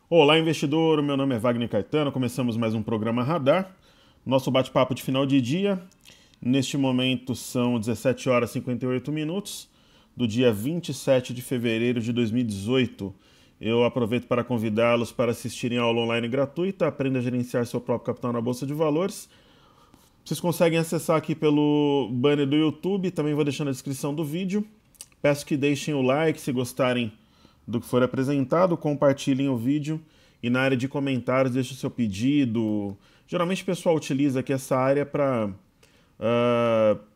Olá, investidor. Meu nome é Wagner Caetano. Começamos mais um programa Radar. Nosso bate-papo de final de dia. Neste momento são 17 horas e 58 minutos do dia 27 de fevereiro de 2018. Eu aproveito para convidá-los para assistirem a aula online gratuita. Aprenda a gerenciar seu próprio capital na Bolsa de Valores. Vocês conseguem acessar aqui pelo banner do YouTube. Também vou deixar na descrição do vídeo. Peço que deixem o like se gostarem do que for apresentado, compartilhem o vídeo e na área de comentários deixe o seu pedido. Geralmente o pessoal utiliza aqui essa área para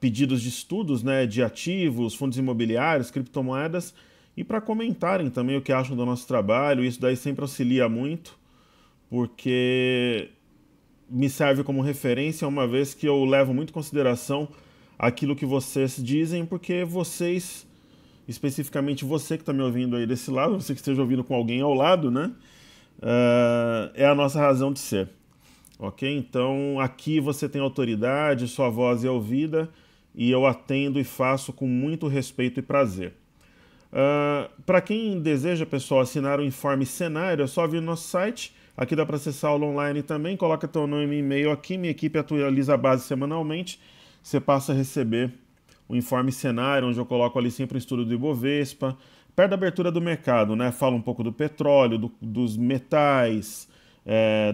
pedidos de estudos, né, de ativos, fundos imobiliários, criptomoedas e para comentarem também o que acham do nosso trabalho. Isso daí sempre auxilia muito, porque me serve como referência, uma vez que eu levo muito em consideração aquilo que vocês dizem, porque vocês, especificamente você que está me ouvindo aí desse lado, você que esteja ouvindo com alguém ao lado, né? É a nossa razão de ser, ok? Então aqui você tem autoridade, sua voz é ouvida e eu atendo e faço com muito respeito e prazer. Para quem deseja, pessoal, assinar o Informe Cenário, é só vir no nosso site. Aqui dá para acessar aula online também. Coloca teu nome e e-mail aqui. Minha equipe atualiza a base semanalmente. Você passa a receber o Informe Cenário, onde eu coloco ali sempre o estudo do Ibovespa. Perto da abertura do mercado, né? Fala um pouco do petróleo, dos metais,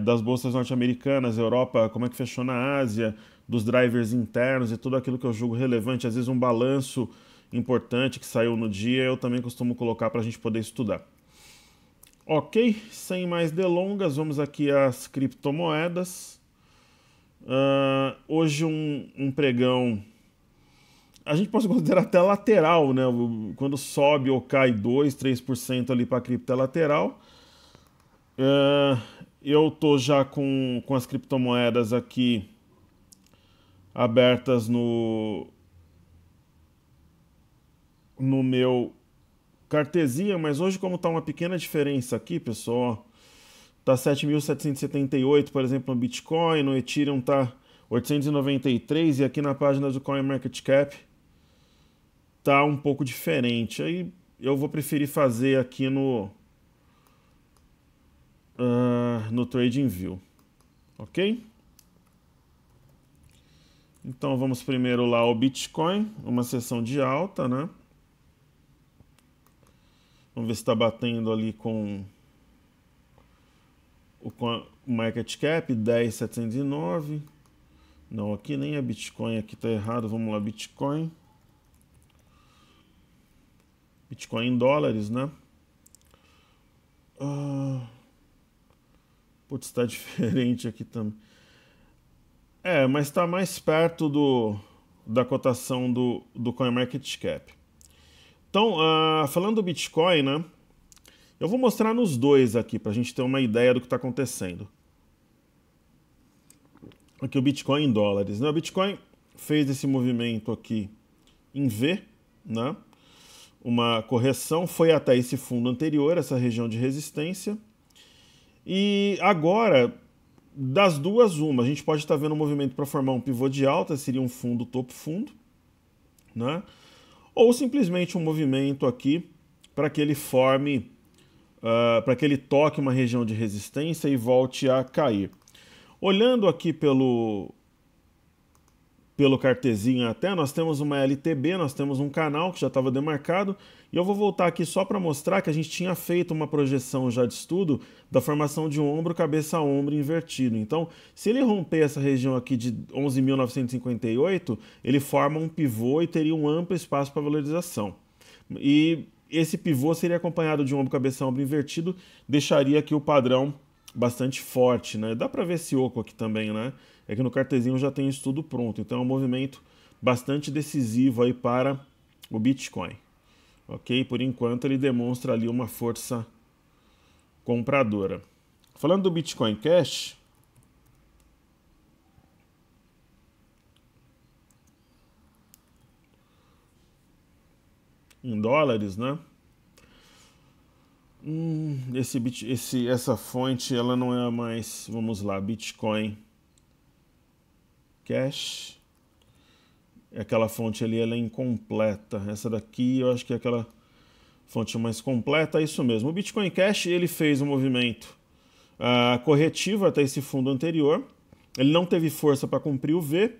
das bolsas norte-americanas, Europa, como é que fechou na Ásia, dos drivers internos e tudo aquilo que eu julgo relevante. Às vezes um balanço importante que saiu no dia, eu também costumo colocar para a gente poder estudar. Ok, sem mais delongas, vamos aqui às criptomoedas. Hoje um pregão, a gente pode considerar até lateral, né? Quando sobe ou cai 2, 3% ali para a cripto é lateral. Eu tô já com as criptomoedas aqui abertas no meu cartesia, mas hoje como está uma pequena diferença aqui, pessoal, tá 7.778, por exemplo, no Bitcoin, no Ethereum tá 893 e aqui na página do CoinMarketCap tá um pouco diferente. Aí eu vou preferir fazer aqui no TradingView, ok? Então vamos primeiro lá ao Bitcoin, uma sessão de alta, né? Vamos ver se está batendo ali com o market cap, 10.709. Não, aqui nem é Bitcoin, aqui está errado. Vamos lá, Bitcoin. Bitcoin em dólares, né? Putz, está diferente aqui também. Mas está mais perto da cotação do CoinMarketCap. Então, falando do Bitcoin, né? Eu vou mostrar nos dois aqui, para a gente ter uma ideia do que está acontecendo. Aqui o Bitcoin em dólares, né? O Bitcoin fez esse movimento aqui em V, né? Uma correção, foi até esse fundo anterior, essa região de resistência. E agora, das duas, uma. A gente pode estar vendo um movimento para formar um pivô de alta, seria um fundo topo-fundo, né? Ou simplesmente um movimento aqui para que ele forme, para que ele toque uma região de resistência e volte a cair. Olhando aqui pelo cartezinho até, nós temos uma LTB, nós temos um canal que já estava demarcado, e eu vou voltar aqui só para mostrar que a gente tinha feito uma projeção já de estudo da formação de um ombro, cabeça a ombro invertido. Então, se ele romper essa região aqui de 11.958, ele forma um pivô e teria um amplo espaço para valorização. E esse pivô seria acompanhado de um ombro, cabeça a ombro invertido, deixaria aqui o padrão bastante forte, né? Dá para ver esse oco aqui também, né? É que no cartezinho já tem estudo pronto, então é um movimento bastante decisivo aí para o Bitcoin, ok? Por enquanto ele demonstra ali uma força compradora. Falando do Bitcoin Cash, em dólares, né? Essa fonte ela não é mais, vamos lá, Bitcoin Cash. Aquela fonte ali ela é incompleta. Essa daqui eu acho que é aquela fonte mais completa, é isso mesmo. O Bitcoin Cash ele fez um movimento corretivo até esse fundo anterior. Ele não teve força para cumprir o V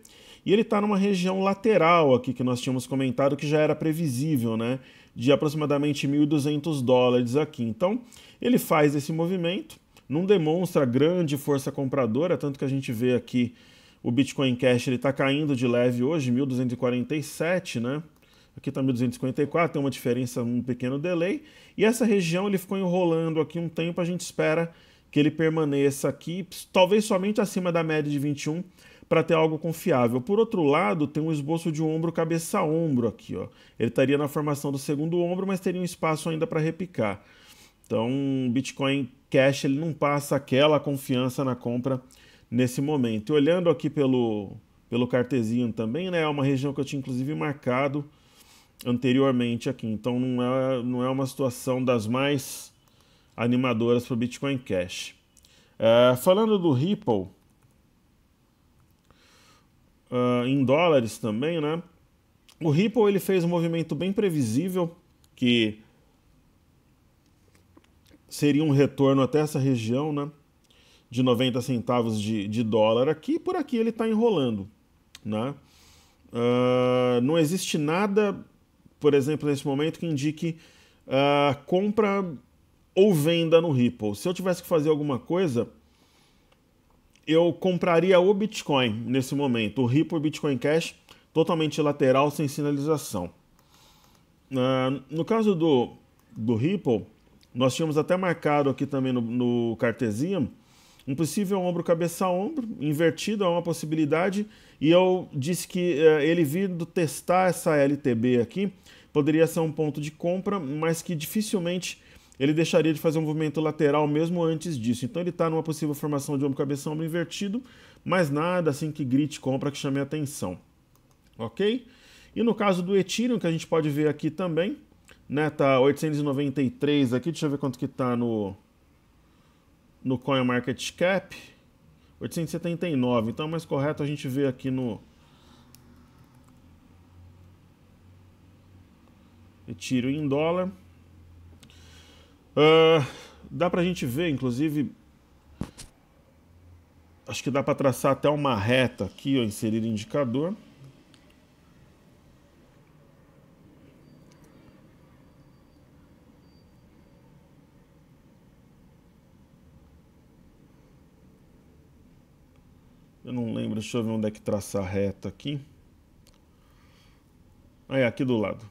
e ele está numa região lateral aqui que nós tínhamos comentado que já era previsível, né? De aproximadamente $1.200 aqui. Então, ele faz esse movimento, não demonstra grande força compradora, tanto que a gente vê aqui o Bitcoin Cash está caindo de leve hoje, 1.247, né? Aqui está 1.254, tem uma diferença, um pequeno delay. E essa região ele ficou enrolando aqui um tempo, a gente espera que ele permaneça aqui, talvez somente acima da média de 21, para ter algo confiável. Por outro lado, tem um esboço de ombro cabeça a ombro aqui, ó. Ele estaria na formação do segundo ombro, mas teria um espaço ainda para repicar. Então, o Bitcoin Cash ele não passa aquela confiança na compra nesse momento. E olhando aqui pelo Cartesian também, né, é uma região que eu tinha inclusive marcado anteriormente aqui. Então, não é uma situação das mais animadoras para o Bitcoin Cash. Falando do Ripple, em dólares também, né? O Ripple ele fez um movimento bem previsível, que seria um retorno até essa região, né? De 90 centavos de dólar aqui, e por aqui ele está enrolando, né? Não existe nada, por exemplo, nesse momento que indique compra ou venda no Ripple. Se eu tivesse que fazer alguma coisa, eu compraria o Bitcoin nesse momento. O Ripple Bitcoin Cash totalmente lateral, sem sinalização. No caso do Ripple, nós tínhamos até marcado aqui também no Cartesian um possível ombro cabeça a ombro, invertido é uma possibilidade, e eu disse que ele vindo testar essa LTB aqui, poderia ser um ponto de compra, mas que dificilmente ele deixaria de fazer um movimento lateral mesmo antes disso. Então ele está numa possível formação de ombro cabeça a ombro invertido, mas nada assim que grite compra, que chame a atenção. Ok? E no caso do Ethereum, que a gente pode ver aqui também, né, tá 893 aqui, deixa eu ver quanto que tá no CoinMarketCap, 879, então é mais correto a gente ver aqui no Ethereum em dólar. Dá pra gente ver, inclusive, acho que dá para traçar até uma reta aqui, ó, inserir indicador. Eu não lembro, deixa eu ver onde é que traça a reta aqui. Aqui do lado.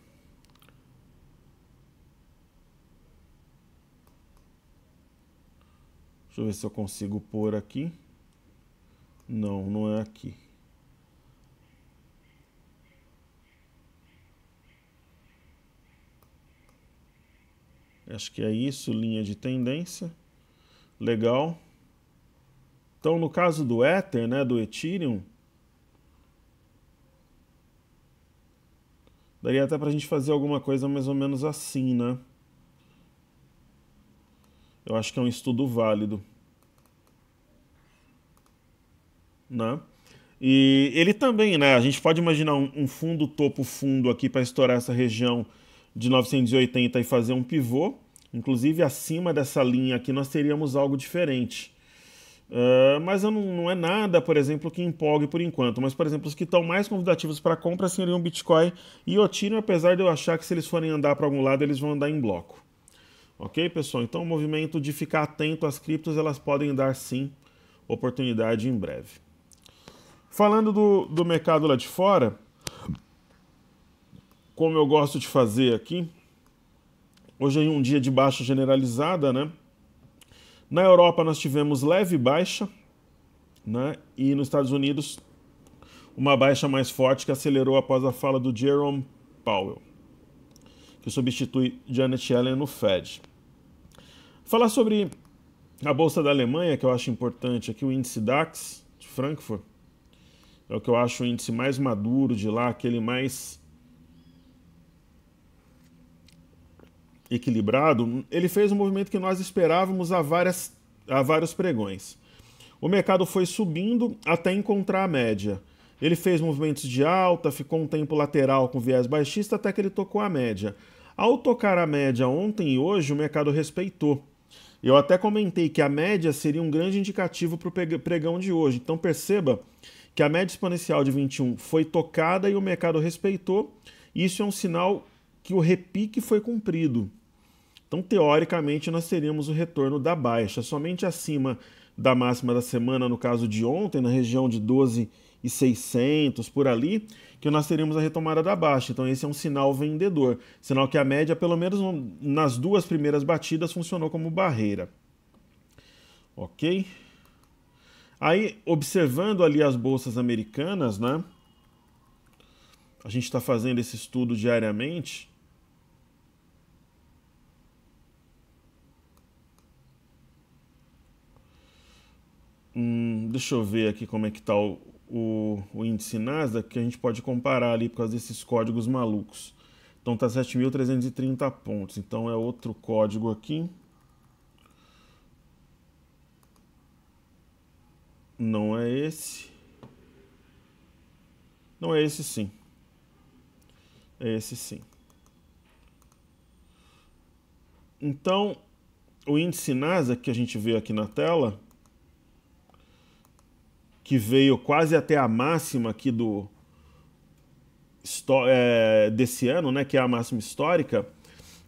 Deixa eu ver se eu consigo pôr aqui. Não, não é aqui. Acho que é isso, linha de tendência. Legal. Então, no caso do Ether, né, do Ethereum, daria até para a gente fazer alguma coisa mais ou menos assim, né? Eu acho que é um estudo válido, né? E ele também, né? A gente pode imaginar um fundo topo fundo aqui para estourar essa região de 980 e fazer um pivô. Inclusive, acima dessa linha aqui nós teríamos algo diferente. Mas não é nada, por exemplo, que empolgue por enquanto. Mas, por exemplo, os que estão mais convidativos para compra seriam Bitcoin e Ethereum, apesar de eu achar que se eles forem andar para algum lado, eles vão andar em bloco. Ok, pessoal? Então, o movimento de ficar atento às criptos, elas podem dar, sim, oportunidade em breve. Falando do mercado lá de fora, como eu gosto de fazer aqui, hoje é um dia de baixa generalizada, né? Na Europa nós tivemos leve baixa, né? E nos Estados Unidos uma baixa mais forte que acelerou após a fala do Jerome Powell, que substitui Janet Yellen no Fed. Falar sobre a Bolsa da Alemanha, que eu acho importante aqui, o índice DAX de Frankfurt, é o que eu acho o índice mais maduro de lá, aquele mais equilibrado. Ele fez um movimento que nós esperávamos há vários pregões. O mercado foi subindo até encontrar a média. Ele fez movimentos de alta, ficou um tempo lateral com viés baixista até que ele tocou a média. Ao tocar a média ontem e hoje, o mercado respeitou. Eu até comentei que a média seria um grande indicativo para o pregão de hoje. Então perceba que a média exponencial de 21 foi tocada e o mercado respeitou. Isso é um sinal que o repique foi cumprido. Então, teoricamente, nós teríamos o retorno da baixa. Somente acima da máxima da semana, no caso de ontem, na região de 12.600, por ali, que nós teríamos a retomada da baixa. Então, esse é um sinal vendedor. Sinal que a média, pelo menos nas duas primeiras batidas, funcionou como barreira. Ok? Aí, observando ali as bolsas americanas, né? A gente está fazendo esse estudo diariamente. Deixa eu ver aqui como é que está o índice Nasdaq, que a gente pode comparar ali por causa desses códigos malucos. Então está 7.330 pontos. Então é outro código aqui. Não é esse. Não é esse sim. É esse sim. Então, o índice Nasdaq que a gente vê aqui na tela, que veio quase até a máxima aqui desse ano, né, que é a máxima histórica,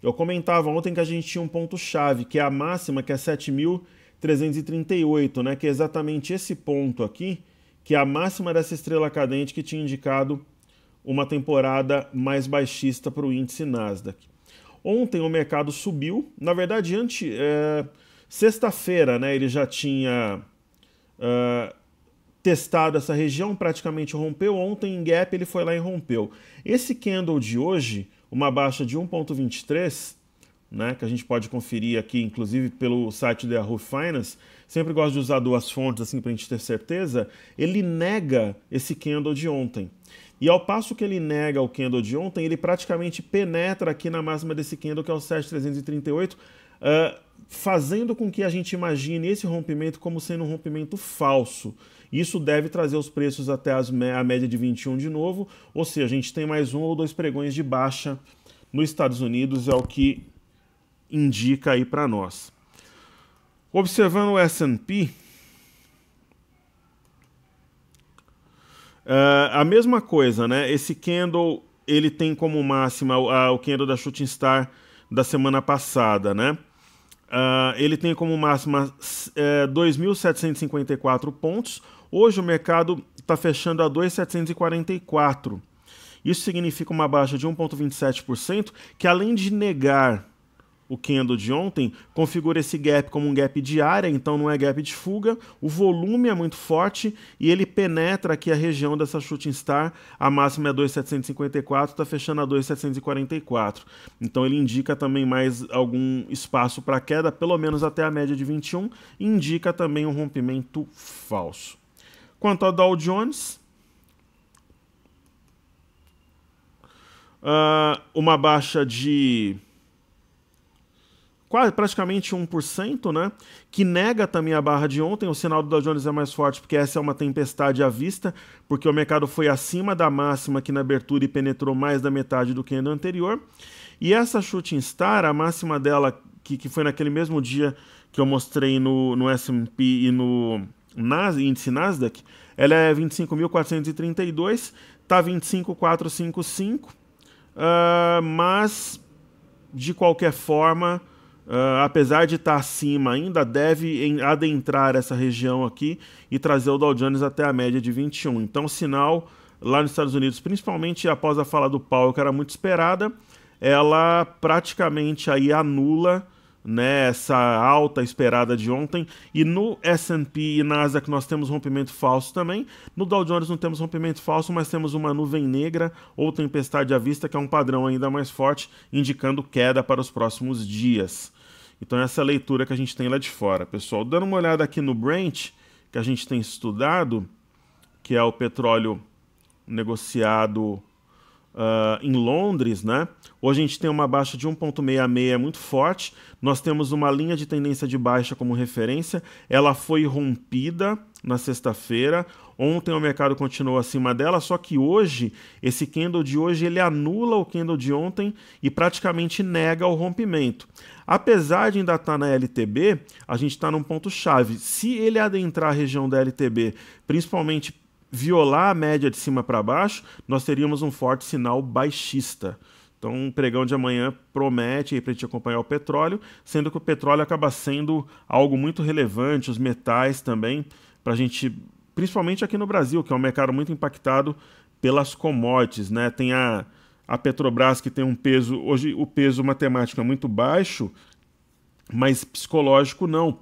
eu comentava ontem que a gente tinha um ponto-chave, que é a máxima, que é 7.338, né, que é exatamente esse ponto aqui, que é a máxima dessa estrela cadente que tinha indicado uma temporada mais baixista para o índice Nasdaq. Ontem o mercado subiu, na verdade, sexta-feira, né, ele já tinha testado essa região, praticamente rompeu. Ontem em gap ele foi lá e rompeu. Esse candle de hoje, uma baixa de 1,23, né, que a gente pode conferir aqui, inclusive pelo site da Yahoo Finance, sempre gosto de usar duas fontes assim para a gente ter certeza, ele nega esse candle de ontem. E ao passo que ele nega o candle de ontem, ele praticamente penetra aqui na máxima desse candle, que é o 7.338, fazendo com que a gente imagine esse rompimento como sendo um rompimento falso. Isso deve trazer os preços até a média de 21 de novo, ou seja, a gente tem mais um ou dois pregões de baixa nos Estados Unidos, é o que indica aí para nós. Observando o S&P, a mesma coisa, né? Esse candle, ele tem como máxima o candle da Shooting Star da semana passada, né? Ele tem como máxima 2.754 pontos. Hoje o mercado está fechando a 2.744. Isso significa uma baixa de 1,27%, que além de negar o candle de ontem, configura esse gap como um gap de área, então não é gap de fuga, o volume é muito forte e ele penetra aqui a região dessa Shooting Star, a máxima é 2.754, está fechando a 2.744. Então ele indica também mais algum espaço para queda, pelo menos até a média de 21, e indica também um rompimento falso. Quanto ao Dow Jones, uma baixa de praticamente 1%, né? Que nega também a barra de ontem. O sinal do Dow Jones é mais forte porque essa é uma tempestade à vista, porque o mercado foi acima da máxima aqui na abertura e penetrou mais da metade do que no anterior. E essa Shooting Star, a máxima dela, que foi naquele mesmo dia que eu mostrei no S&P e no índice Nasdaq, ela é 25.432, tá 25.455, mas de qualquer forma, apesar de estar acima, ainda deve adentrar essa região aqui e trazer o Dow Jones até a média de 21. Então, o sinal lá nos Estados Unidos, principalmente após a fala do Powell, que era muito esperada, ela praticamente aí anula, né, essa alta esperada de ontem. E no S&P e Nasdaq nós temos rompimento falso também. No Dow Jones não temos rompimento falso, mas temos uma nuvem negra ou tempestade à vista, que é um padrão ainda mais forte, indicando queda para os próximos dias. Então essa é a leitura que a gente tem lá de fora, pessoal. Dando uma olhada aqui no Brent, que a gente tem estudado, que é o petróleo negociado em Londres, né? Hoje a gente tem uma baixa de 1,66 muito forte. Nós temos uma linha de tendência de baixa como referência. Ela foi rompida na sexta-feira. Ontem o mercado continuou acima dela, só que hoje, esse candle de hoje, ele anula o candle de ontem e praticamente nega o rompimento. Apesar de ainda estar na LTB, a gente está num ponto-chave. Se ele adentrar a região da LTB, principalmente violar a média de cima para baixo, nós teríamos um forte sinal baixista. Então, o pregão de amanhã promete para a gente acompanhar o petróleo, sendo que o petróleo acaba sendo algo muito relevante, os metais também, para a gente, principalmente aqui no Brasil, que é um mercado muito impactado pelas commodities, né? Tem a Petrobras, que tem um peso, hoje o peso matemático é muito baixo, mas psicológico não,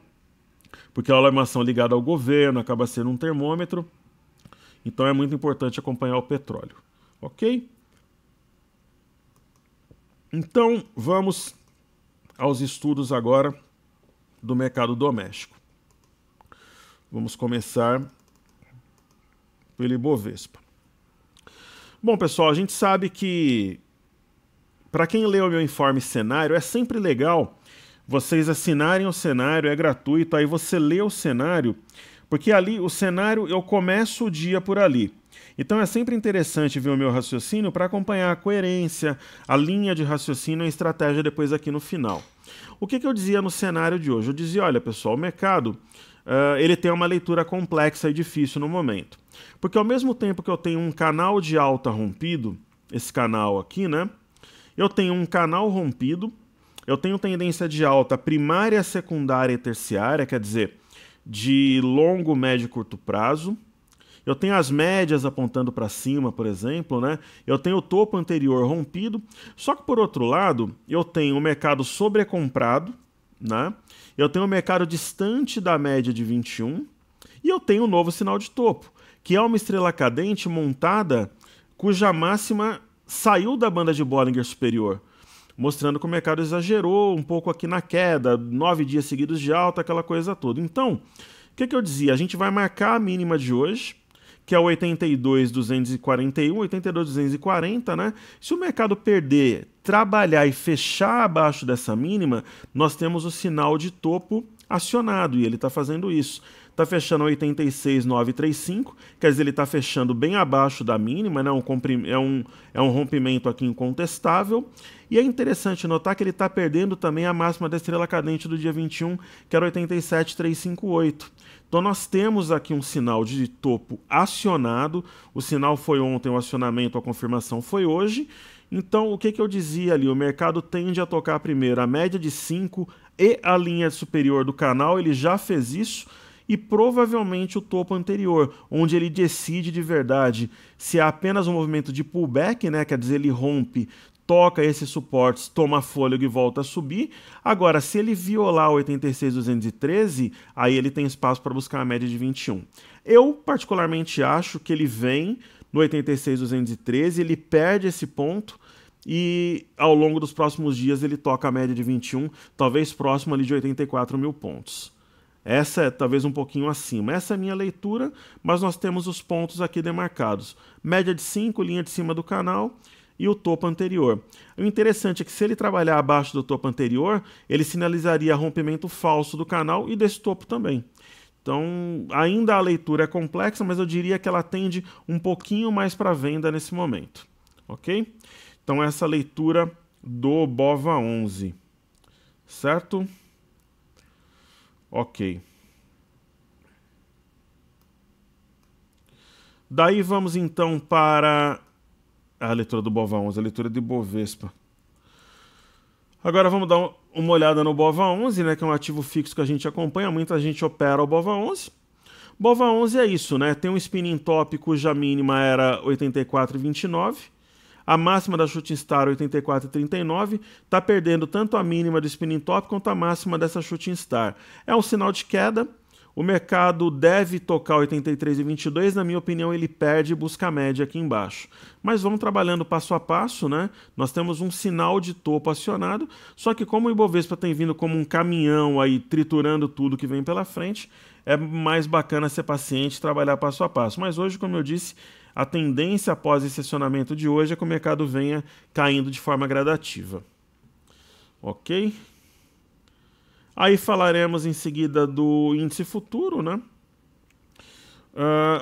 porque ela é uma ação ligada ao governo, acaba sendo um termômetro. Então é muito importante acompanhar o petróleo, ok? Então vamos aos estudos agora do mercado doméstico. Vamos começar pelo Ibovespa. Bom, pessoal, a gente sabe que para quem lê o meu informe cenário, é sempre legal vocês assinarem o cenário, é gratuito, aí você lê o cenário, porque ali o cenário eu começo o dia por ali. Então é sempre interessante ver o meu raciocínio para acompanhar a coerência, a linha de raciocínio e a estratégia depois aqui no final. O que eu dizia no cenário de hoje? Eu dizia, olha pessoal, o mercado ele tem uma leitura complexa e difícil no momento. Porque ao mesmo tempo que eu tenho um canal de alta rompido, esse canal aqui, né? Eu tenho um canal rompido, eu tenho tendência de alta primária, secundária e terciária, quer dizer, de longo, médio e curto prazo. Eu tenho as médias apontando para cima, por exemplo, né? Eu tenho o topo anterior rompido. Só que, por outro lado, eu tenho o mercado sobrecomprado, né? Eu tenho o mercado distante da média de 21 e eu tenho um novo sinal de topo, que é uma estrela cadente montada cuja máxima saiu da banda de Bollinger Superior, mostrando que o mercado exagerou um pouco aqui na queda, 9 dias seguidos de alta, aquela coisa toda. Então, o que eu dizia? A gente vai marcar a mínima de hoje, que é o 82.241, 82.240, né? Se o mercado perder, trabalhar e fechar abaixo dessa mínima, nós temos o sinal de topo acionado, e ele está fazendo isso. Está fechando 86.935, quer dizer, ele está fechando bem abaixo da mínima, né? É um rompimento aqui incontestável. E é interessante notar que ele está perdendo também a máxima da estrela cadente do dia 21, que era 87.358. Então nós temos aqui um sinal de topo acionado, o sinal foi ontem, o acionamento, a confirmação foi hoje. Então o que eu dizia ali? O mercado tende a tocar primeiro a média de 5 e a linha superior do canal, ele já fez isso, e provavelmente o topo anterior, onde ele decide de verdade se é apenas um movimento de pullback, né? Quer dizer, ele rompe, toca esses suportes, toma fôlego e volta a subir. Agora, se ele violar o 86.213, aí ele tem espaço para buscar a média de 21. Eu, particularmente, acho que ele vem no 86.213, ele perde esse ponto e ao longo dos próximos dias ele toca a média de 21, talvez próximo ali de 84 mil pontos. Essa é talvez um pouquinho acima. Essa é a minha leitura, mas nós temos os pontos aqui demarcados. Média de 5, linha de cima do canal e o topo anterior. O interessante é que se ele trabalhar abaixo do topo anterior, ele sinalizaria rompimento falso do canal e desse topo também. Então, ainda a leitura é complexa, mas eu diria que ela tende um pouquinho mais para venda nesse momento. Ok? Então, essa leitura do BOVA11. Certo? Ok. Daí vamos então para a leitura do BOVA11, a leitura de Ibovespa. Agora vamos dar uma olhada no BOVA11, né, que é um ativo fixo que a gente acompanha, muita gente opera o BOVA11. BOVA11 é isso, né? Tem um spinning top cuja mínima era 84,29. A máxima da Shooting Star 84,39, está perdendo tanto a mínima do Spinning Top quanto a máxima dessa Shooting Star. É um sinal de queda, o mercado deve tocar 83,22, na minha opinião ele perde e busca a média aqui embaixo. Mas vamos trabalhando passo a passo, né? Nós temos um sinal de topo acionado, só que como o Ibovespa tem vindo como um caminhão aí triturando tudo que vem pela frente, é mais bacana ser paciente e trabalhar passo a passo. Mas hoje, como eu disse, a tendência após esse acionamento de hoje é que o mercado venha caindo de forma gradativa. Ok? Aí falaremos em seguida do índice futuro, né?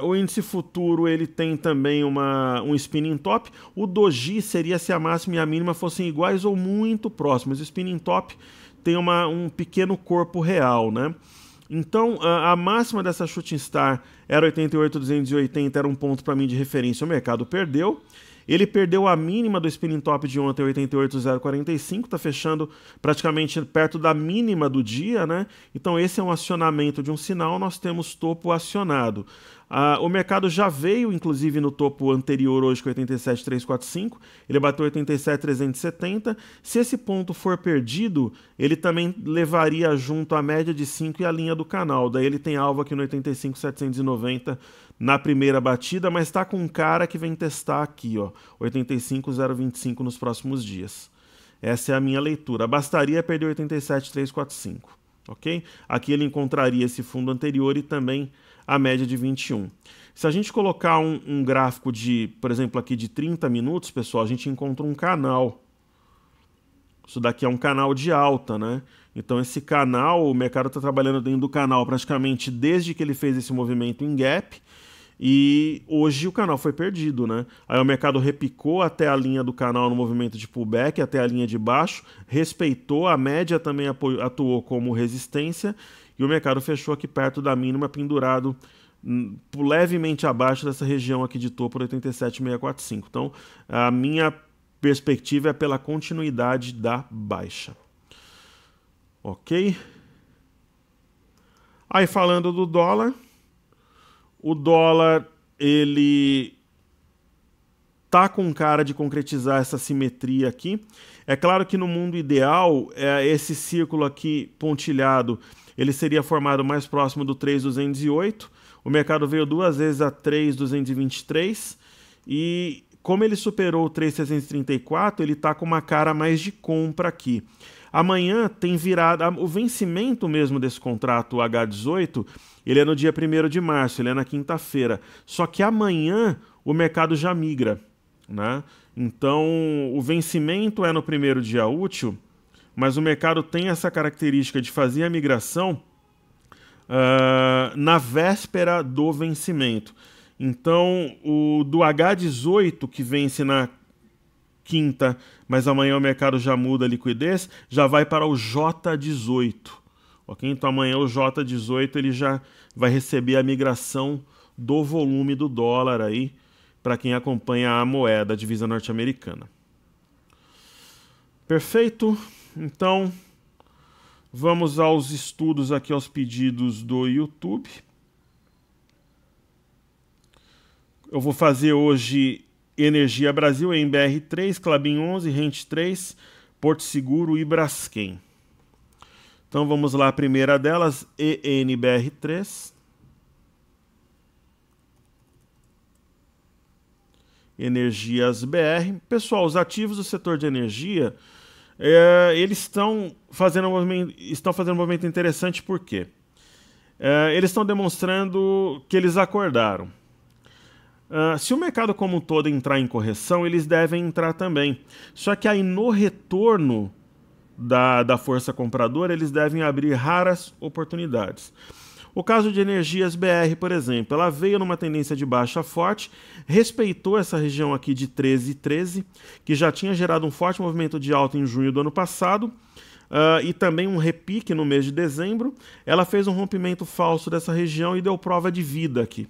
O índice futuro ele tem também um spinning top. O doji seria se a máxima e a mínima fossem iguais ou muito próximas. O spinning top tem um pequeno corpo real, né? Então, a máxima dessa Shooting Star era 88,280, era um ponto para mim de referência. O mercado perdeu. Ele perdeu a mínima do spinning top de ontem, 88,045, está fechando praticamente perto da mínima do dia, né? Então esse é um acionamento de um sinal, nós temos topo acionado. O mercado já veio, inclusive, no topo anterior hoje com 87,345, ele bateu 87,370. Se esse ponto for perdido, ele também levaria junto a média de 5 e a linha do canal. Daí ele tem alvo aqui no 85,790 na primeira batida, mas está com um cara que vem testar aqui, ó, 85,025 nos próximos dias. Essa é a minha leitura. Bastaria perder 87,345, ok? Aqui ele encontraria esse fundo anterior e também a média de 21. Se a gente colocar um gráfico de, por exemplo, aqui de 30 minutos, pessoal, a gente encontra um canal. Isso daqui é um canal de alta, né? Então esse canal, o mercado está trabalhando dentro do canal praticamente desde que ele fez esse movimento em gap, e hoje o canal foi perdido, né? Aí o mercado repicou até a linha do canal no movimento de pullback, até a linha de baixo, respeitou, a média também atuou como resistência, e o mercado fechou aqui perto da mínima, pendurado levemente abaixo dessa região aqui de topo, 87,645. Então a minha perspectiva é pela continuidade da baixa. Ok? Aí falando do dólar, o dólar ele tá com cara de concretizar essa simetria aqui. É claro que no mundo ideal, esse círculo aqui pontilhado, ele seria formado mais próximo do 3.208. O mercado veio duas vezes a 3.223 e como ele superou o 3.634, ele está com uma cara mais de compra aqui. Amanhã tem virada, o vencimento mesmo desse contrato H18, ele é no dia 1º de março, ele é na quinta-feira. Só que amanhã o mercado já migra, né? Então o vencimento é no primeiro dia útil, mas o mercado tem essa característica de fazer a migração na véspera do vencimento. Então o do H18 que vence na quinta, mas amanhã o mercado já muda a liquidez, já vai para o J18. Ok? Então amanhã o J18 ele já vai receber a migração do volume do dólar aí, para quem acompanha a moeda, a divisa norte-americana. Perfeito? Então vamos aos estudos aqui, aos pedidos do YouTube. Eu vou fazer hoje Energia Brasil, MBR3, Klabin 11, Rente 3, Porto Seguro e Braskem. Então vamos lá, a primeira delas, ENBR3. Energias BR. Pessoal, os ativos do setor de energia, eles estão fazendo um movimento interessante, por quê? Eles estão demonstrando que eles acordaram. Se o mercado como um todo entrar em correção, eles devem entrar também. Só que aí no retorno da força compradora, eles devem abrir raras oportunidades. O caso de Energias BR, por exemplo, ela veio numa tendência de baixa forte, respeitou essa região aqui de 13,13, que já tinha gerado um forte movimento de alta em junho do ano passado, e também um repique no mês de dezembro. Ela fez um rompimento falso dessa região e deu prova de vida aqui,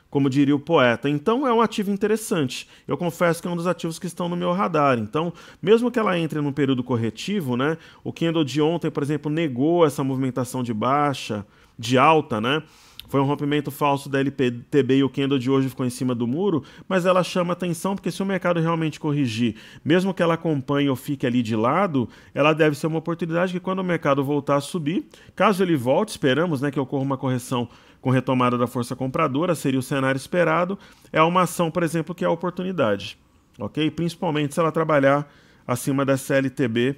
como diria o poeta. Então é um ativo interessante. Eu confesso que é um dos ativos que estão no meu radar. Então, mesmo que ela entre num período corretivo, né, o candle de ontem, por exemplo, negou essa movimentação de baixa, de alta, né? Foi um rompimento falso da LTB e o candle de hoje ficou em cima do muro, mas ela chama atenção porque se o mercado realmente corrigir, mesmo que ela acompanhe ou fique ali de lado, ela deve ser uma oportunidade que quando o mercado voltar a subir, caso ele volte, esperamos, né, que ocorra uma correção com retomada da força compradora, seria o cenário esperado, é uma ação, por exemplo, que é a oportunidade, ok? Principalmente se ela trabalhar acima da CLTB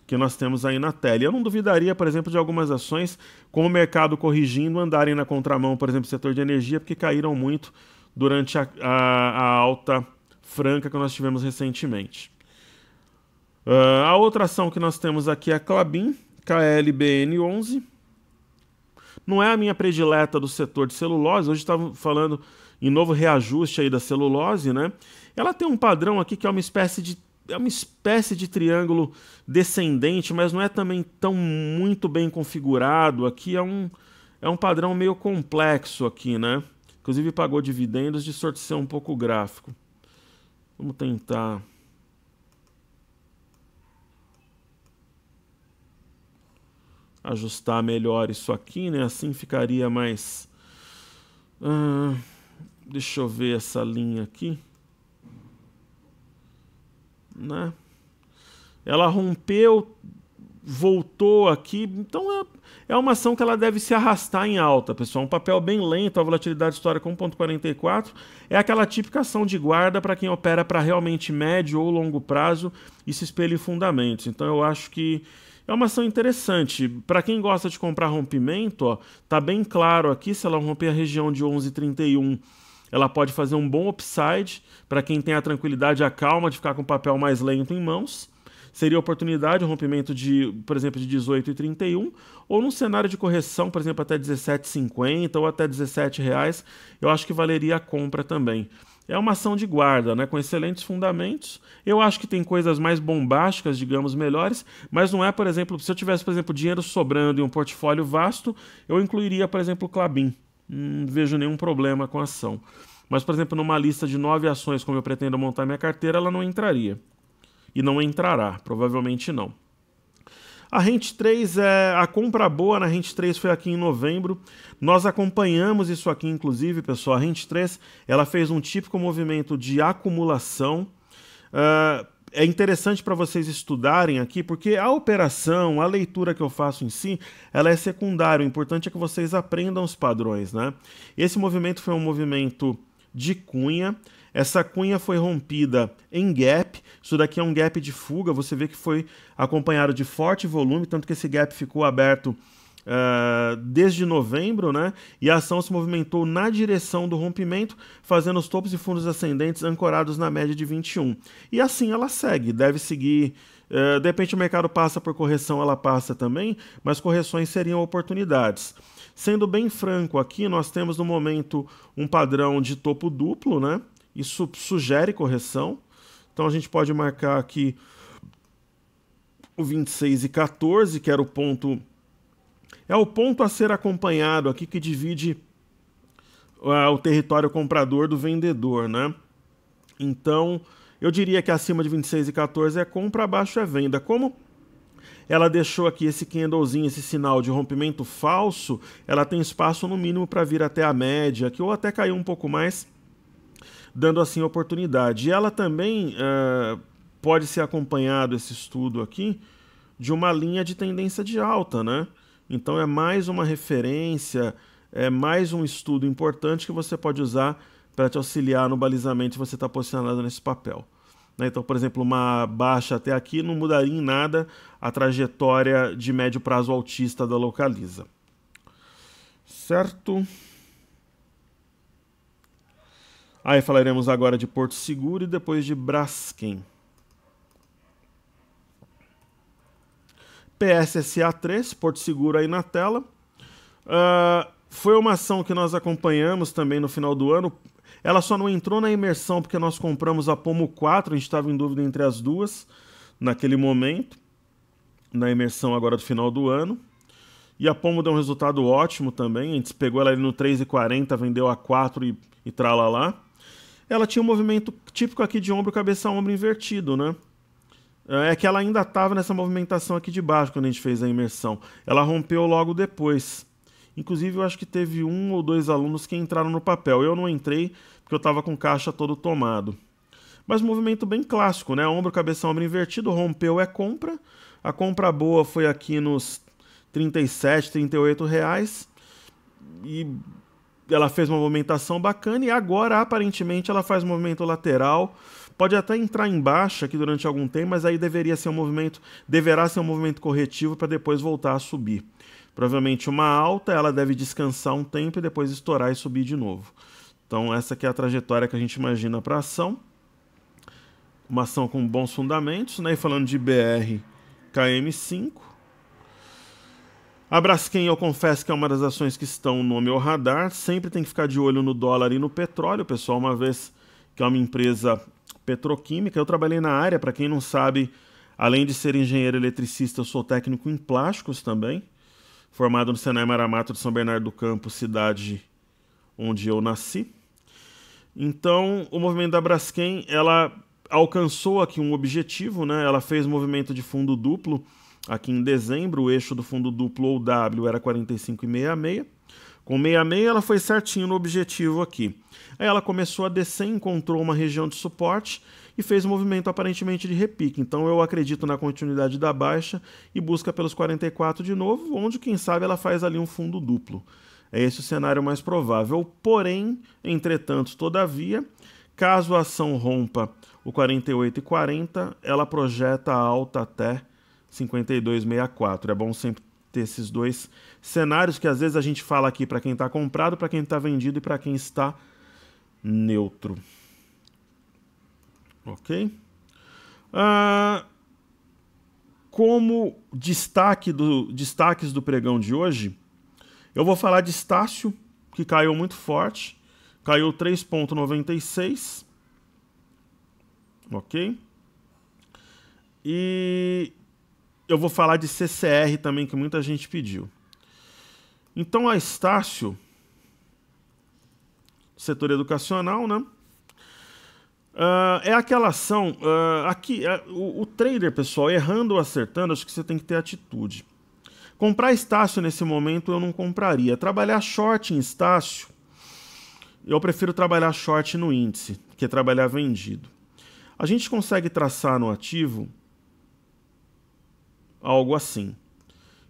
que nós temos aí na tela. E eu não duvidaria, por exemplo, de algumas ações, com o mercado corrigindo, andarem na contramão, por exemplo, setor de energia, porque caíram muito durante a alta franca que nós tivemos recentemente. A outra ação que nós temos aqui é a Klabin, KLBN11. Não é a minha predileta do setor de celulose, hoje estava falando em novo reajuste aí da celulose, né? Ela tem um padrão aqui que é uma espécie de triângulo descendente, mas não é também tão muito bem configurado. Aqui é um padrão meio complexo aqui, né? Inclusive pagou dividendos, distorcer um pouco o gráfico. Vamos tentar ajustar melhor isso aqui, né? Assim ficaria mais... deixa eu ver essa linha aqui. Né? Ela rompeu, voltou aqui, então é uma ação que ela deve se arrastar em alta, pessoal. Um papel bem lento, a volatilidade histórica 1,44, é aquela típica ação de guarda para quem opera para realmente médio ou longo prazo e se espelha em fundamentos. Então eu acho que é uma ação interessante. Para quem gosta de comprar rompimento, ó, tá bem claro aqui, se ela romper a região de 11,31, ela pode fazer um bom upside para quem tem a tranquilidade e a calma de ficar com o papel mais lento em mãos. Seria oportunidade, um rompimento de, por exemplo, de 18,31, ou num cenário de correção, por exemplo, até 17,50 ou até R$17, eu acho que valeria a compra também. É uma ação de guarda, né, com excelentes fundamentos. Eu acho que tem coisas mais bombásticas, digamos, melhores, mas não é, por exemplo, se eu tivesse, por exemplo, dinheiro sobrando e um portfólio vasto, eu incluiria, por exemplo, o Klabin. Não vejo nenhum problema com a ação. Mas, por exemplo, numa lista de 9 ações, como eu pretendo montar minha carteira, ela não entraria. E não entrará, provavelmente não. A Rent 3, a compra boa na Rent 3 foi aqui em novembro. Nós acompanhamos isso aqui, inclusive, pessoal. A Rent 3, ela fez um típico movimento de acumulação. É interessante para vocês estudarem aqui, porque a operação, a leitura que eu faço em si, ela é secundária. O importante é que vocês aprendam os padrões, né? Esse movimento foi um movimento de cunha. Essa cunha foi rompida em gap. Isso daqui é um gap de fuga. Você vê que foi acompanhado de forte volume, tanto que esse gap ficou aberto desde novembro, né? E a ação se movimentou na direção do rompimento, fazendo os topos e fundos ascendentes ancorados na média de 21. E assim ela segue, deve seguir. De repente o mercado passa por correção, ela passa também, mas correções seriam oportunidades. Sendo bem franco aqui, nós temos no momento um padrão de topo duplo, né? Isso sugere correção. Então a gente pode marcar aqui o 26,14, que era o ponto... É o ponto a ser acompanhado aqui que divide o território comprador do vendedor, né? Então, eu diria que acima de 26,14 é compra, abaixo é venda. Como ela deixou aqui esse candlezinho, esse sinal de rompimento falso, ela tem espaço no mínimo para vir até a média, aqui, ou até cair um pouco mais, dando assim oportunidade. E ela também pode ser acompanhado, esse estudo aqui, de uma linha de tendência de alta, né? Então é mais uma referência, é mais um estudo importante que você pode usar para te auxiliar no balizamento se você está posicionado nesse papel. Então, por exemplo, uma baixa até aqui não mudaria em nada a trajetória de médio prazo altista da Localiza. Certo? Aí falaremos agora de Porto Seguro e depois de Braskem. PSSA3, Porto Seguro aí na tela. Foi uma ação que nós acompanhamos também no final do ano. Ela só não entrou na imersão porque nós compramos a Pomo 4, a gente estava em dúvida entre as duas naquele momento, na imersão agora do final do ano. E a Pomo deu um resultado ótimo também, a gente pegou ela ali no 3,40, vendeu a 4 e tralalá. Ela tinha um movimento típico aqui de ombro, cabeça, ombro invertido, né? É que ela ainda estava nessa movimentação aqui de baixo quando a gente fez a imersão. Ela rompeu logo depois. Inclusive, eu acho que teve 1 ou 2 alunos que entraram no papel. Eu não entrei porque eu estava com o caixa todo tomado. Mas um movimento bem clássico, né? Ombro, cabeça, ombro invertido, rompeu é compra. A compra boa foi aqui nos R$37, R$38. E ela fez uma movimentação bacana e agora, aparentemente, ela faz um movimento lateral. Pode até entrar em baixa aqui durante algum tempo, mas aí deverá ser um movimento corretivo para depois voltar a subir. Provavelmente uma alta, ela deve descansar um tempo e depois estourar e subir de novo. Então essa que é a trajetória que a gente imagina para a ação. Uma ação com bons fundamentos, né? E falando de BR, KM5. A Braskem, eu confesso que é uma das ações que estão no meu radar. Sempre tem que ficar de olho no dólar e no petróleo, pessoal, uma vez que é uma empresa petroquímica. Eu trabalhei na área, para quem não sabe, além de ser engenheiro eletricista, eu sou técnico em plásticos também, formado no Senai Maramato de São Bernardo do Campo, cidade onde eu nasci. Então, o movimento da Braskem, ela alcançou aqui um objetivo, né? Ela fez movimento de fundo duplo aqui em dezembro, o eixo do fundo duplo ou W era 45,66. Com 66 ela foi certinho no objetivo aqui. Aí ela começou a descer, encontrou uma região de suporte e fez um movimento aparentemente de repique. Então eu acredito na continuidade da baixa e busca pelos 44 de novo, onde quem sabe ela faz ali um fundo duplo. É esse o cenário mais provável. Porém, entretanto, todavia, caso a ação rompa o 48,40, ela projeta a alta até 52,64. É bom sempre ter esses dois cenários que às vezes a gente fala aqui para quem está comprado, para quem está vendido e para quem está neutro. Ok? Como destaques do pregão de hoje, eu vou falar de Estácio, que caiu muito forte, caiu 3,96. Ok? E eu vou falar de CCR também, que muita gente pediu. Então a Estácio, setor educacional, né? É aquela ação, aqui, o trader, pessoal, errando ou acertando, acho que você tem que ter atitude. Comprar Estácio nesse momento eu não compraria. Trabalhar short em Estácio, eu prefiro trabalhar short no índice, que é trabalhar vendido. A gente consegue traçar no ativo algo assim,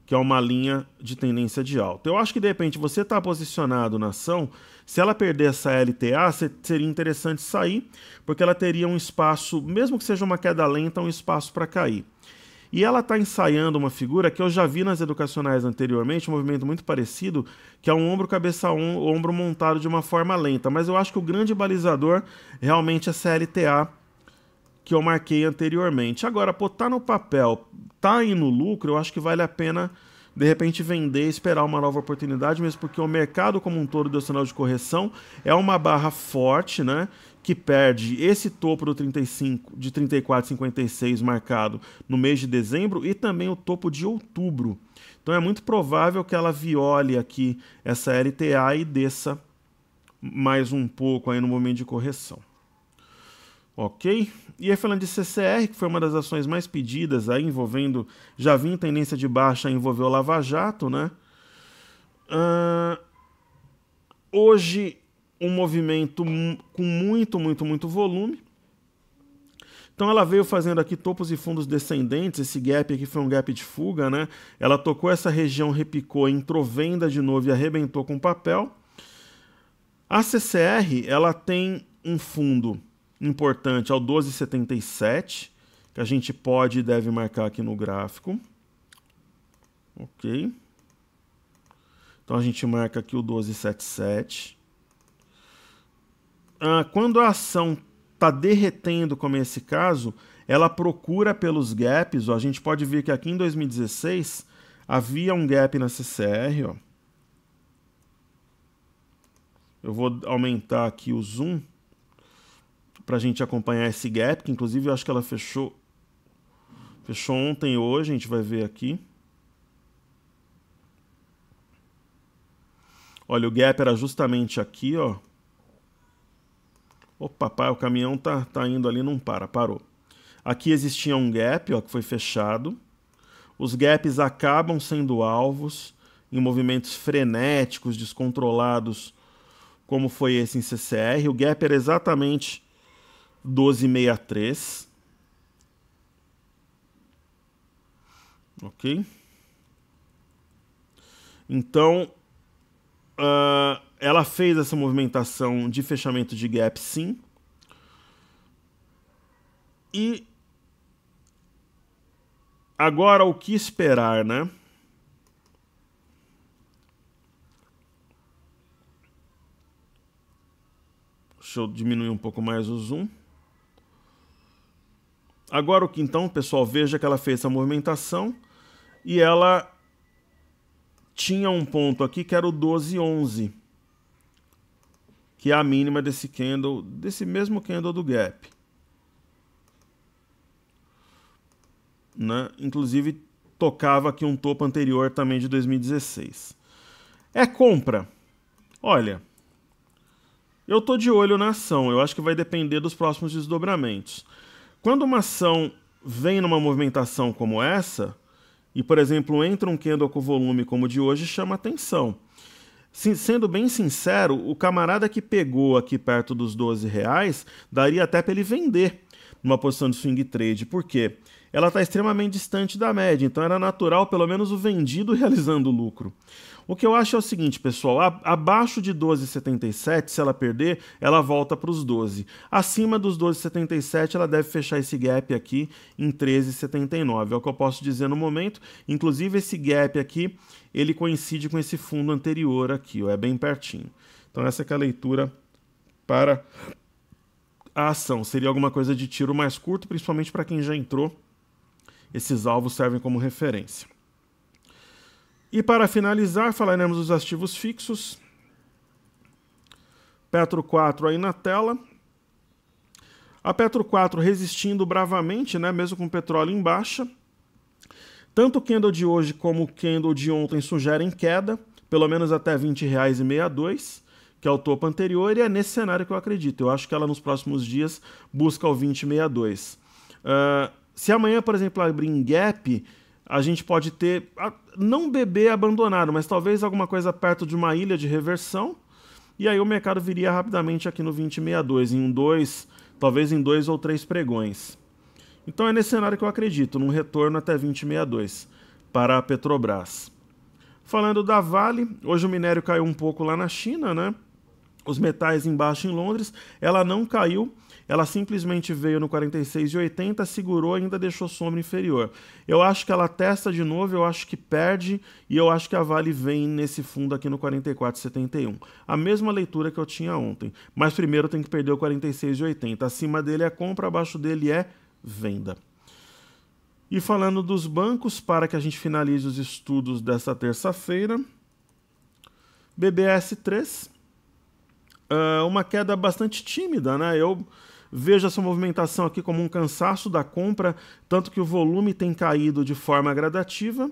que é uma linha de tendência de alta. Eu acho que de repente você está posicionado na ação, se ela perder essa LTA, seria interessante sair, porque ela teria um espaço, mesmo que seja uma queda lenta, um espaço para cair. E ela está ensaiando uma figura que eu já vi nas educacionais anteriormente, um movimento muito parecido, que é um ombro, cabeça, ombro montado de uma forma lenta. Mas eu acho que o grande balizador realmente é essa LTA que eu marquei anteriormente. Agora, botar no papel, tá aí no lucro, eu acho que vale a pena, de repente, vender e esperar uma nova oportunidade, mesmo porque o mercado como um todo deu sinal de correção, é uma barra forte, né? Que perde esse topo do 35, de 34,56 marcado no mês de dezembro e também o topo de outubro. Então é muito provável que ela viole aqui essa LTA e desça mais um pouco aí no momento de correção. Ok? E aí falando de CCR, que foi uma das ações mais pedidas aí, envolvendo, já vinha tendência de baixa, envolveu Lava Jato, né? Hoje um movimento com muito volume. Então ela veio fazendo aqui topos e fundos descendentes, esse gap aqui foi um gap de fuga, né? Ela tocou essa região, repicou, entrou venda de novo e arrebentou com papel. A CCR, ela tem um fundo importante ao 12,77, que a gente pode e deve marcar aqui no gráfico. Ok. Então a gente marca aqui o 12,77. Quando a ação está derretendo, como é esse caso, ela procura pelos gaps. Ó, a gente pode ver que aqui em 2016 havia um gap na CCR. Ó. Eu vou aumentar aqui o zoom para a gente acompanhar esse gap, que inclusive eu acho que ela fechou ontem ou hoje, a gente vai ver aqui. Olha, o gap era justamente aqui, ó. Opa, pai, o caminhão tá indo ali, não parou. Aqui existia um gap, ó, que foi fechado. Os gaps acabam sendo alvos em movimentos frenéticos, descontrolados, como foi esse em CCR. O gap era exatamente 12,63. Ok? Então, ela fez essa movimentação de fechamento de gap, sim. E agora o que esperar, né? Deixa eu diminuir um pouco mais o zoom. Agora, então, pessoal, veja que ela fez essa movimentação e ela tinha um ponto aqui que era o 12,11, que é a mínima desse candle, desse mesmo candle do gap. Né? Inclusive, tocava aqui um topo anterior também de 2016. É compra. Olha, eu tô de olho na ação. Eu acho que vai depender dos próximos desdobramentos. Quando uma ação vem numa movimentação como essa, e, por exemplo, entra um candle com volume como o de hoje, chama atenção. Sendo bem sincero, o camarada que pegou aqui perto dos R$12, daria até para ele vender numa posição de swing trade. Por quê? Ela está extremamente distante da média, então era natural pelo menos o vendido realizando lucro. O que eu acho é o seguinte, pessoal, abaixo de 12,77, se ela perder, ela volta para os 12. Acima dos 12,77, ela deve fechar esse gap aqui em 13,79. É o que eu posso dizer no momento. Inclusive, esse gap aqui, ele coincide com esse fundo anterior aqui, ó, é bem pertinho. Então, essa é a leitura para a ação. Seria alguma coisa de tiro mais curto, principalmente para quem já entrou. Esses alvos servem como referência. E para finalizar, falaremos dos ativos fixos. Petro 4 aí na tela. A Petro 4 resistindo bravamente, né, mesmo com o petróleo em baixa. Tanto o candle de hoje como o candle de ontem sugerem queda, pelo menos até R$20,62, que é o topo anterior, e é nesse cenário que eu acredito. Eu acho que ela nos próximos dias busca o 20,62. Se amanhã, por exemplo, abrir em gap, a gente pode ter, não BB abandonado, mas talvez alguma coisa perto de uma ilha de reversão, e aí o mercado viria rapidamente aqui no 20,62, talvez em 2 ou 3 pregões. Então é nesse cenário que eu acredito, num retorno até 20,62 para a Petrobras. Falando da Vale, hoje o minério caiu um pouco lá na China, né? Os metais embaixo em Londres, ela não caiu, ela simplesmente veio no 46,80, segurou e ainda deixou sombra inferior. Eu acho que ela testa de novo, eu acho que perde e eu acho que a Vale vem nesse fundo aqui no 44,71. A mesma leitura que eu tinha ontem, mas primeiro tem que perder o 46,80. Acima dele é compra, abaixo dele é venda. E falando dos bancos, para que a gente finalize os estudos dessa terça-feira, BBS 3, uma queda bastante tímida, né? Eu vejo essa movimentação aqui como um cansaço da compra, tanto que o volume tem caído de forma gradativa,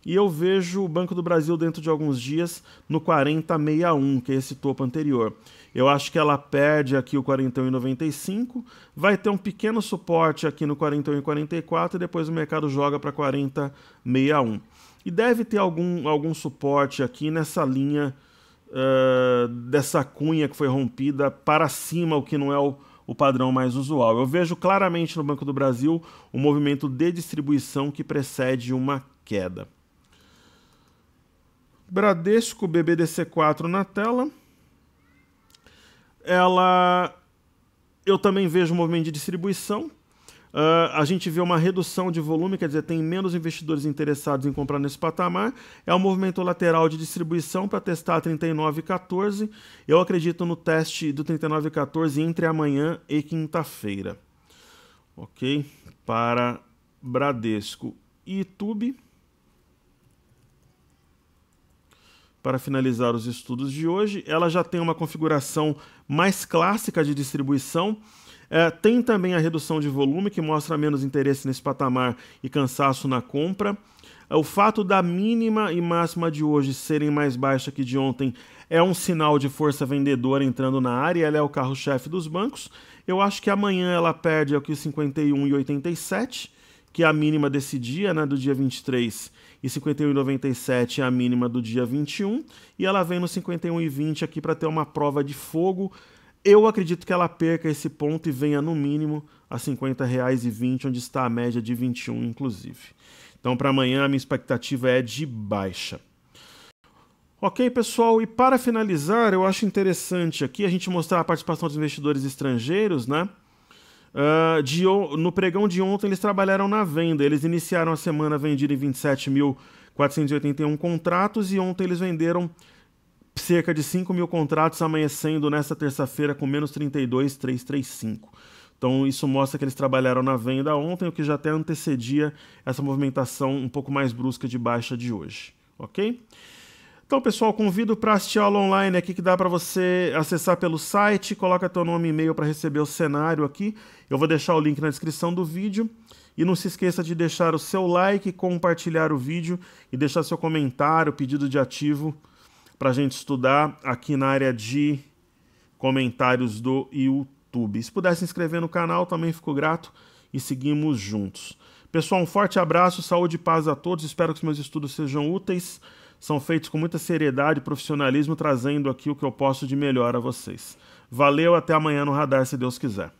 e eu vejo o Banco do Brasil dentro de alguns dias no 40,61, que é esse topo anterior. Eu acho que ela perde aqui o 41,95, vai ter um pequeno suporte aqui no 41,44 e depois o mercado joga para 40,61. E deve ter algum suporte aqui nessa linha dessa cunha que foi rompida para cima, o que não é o padrão mais usual. Eu vejo claramente no Banco do Brasil o movimento de distribuição que precede uma queda. Bradesco BBDC4 na tela. Eu também vejo um movimento de distribuição. A gente vê uma redução de volume, quer dizer, tem menos investidores interessados em comprar nesse patamar. É um movimento lateral de distribuição para testar 39,14. Eu acredito no teste do 39,14 entre amanhã e quinta-feira. Ok? Para Bradesco e YouTube. Para finalizar os estudos de hoje, ela já tem uma configuração mais clássica de distribuição. Tem também a redução de volume, que mostra menos interesse nesse patamar e cansaço na compra. O fato da mínima e máxima de hoje serem mais baixas que de ontem é um sinal de força vendedora entrando na área, ela é o carro-chefe dos bancos. Eu acho que amanhã ela perde aqui o 51,87, que é a mínima desse dia, né, do dia 23, e 51,97 é a mínima do dia 21, e ela vem no 51,20 aqui para ter uma prova de fogo. Eu acredito que ela perca esse ponto e venha no mínimo a R$ 50,20, onde está a média de 21, inclusive. Então, para amanhã, a minha expectativa é de baixa. Ok, pessoal, e para finalizar, eu acho interessante aqui a gente mostrar a participação dos investidores estrangeiros, né? No pregão de ontem, eles trabalharam na venda. Eles iniciaram a semana vendida em 27.481 contratos e ontem eles venderam cerca de 5 mil contratos amanhecendo nesta terça-feira com menos 32,335. Então isso mostra que eles trabalharam na venda ontem, o que já até antecedia essa movimentação um pouco mais brusca de baixa de hoje, ok? Então, pessoal, convido para assistir a aula online aqui que dá para você acessar pelo site, coloca teu nome e e-mail para receber o cenário aqui. Eu vou deixar o link na descrição do vídeo. E não se esqueça de deixar o seu like, compartilhar o vídeo e deixar seu comentário, pedido de ativo para a gente estudar aqui na área de comentários do YouTube. Se puder se inscrever no canal, também fico grato e seguimos juntos. Pessoal, um forte abraço, saúde e paz a todos. Espero que os meus estudos sejam úteis. São feitos com muita seriedade e profissionalismo, trazendo aqui o que eu posso de melhor a vocês. Valeu, até amanhã no Radar, se Deus quiser.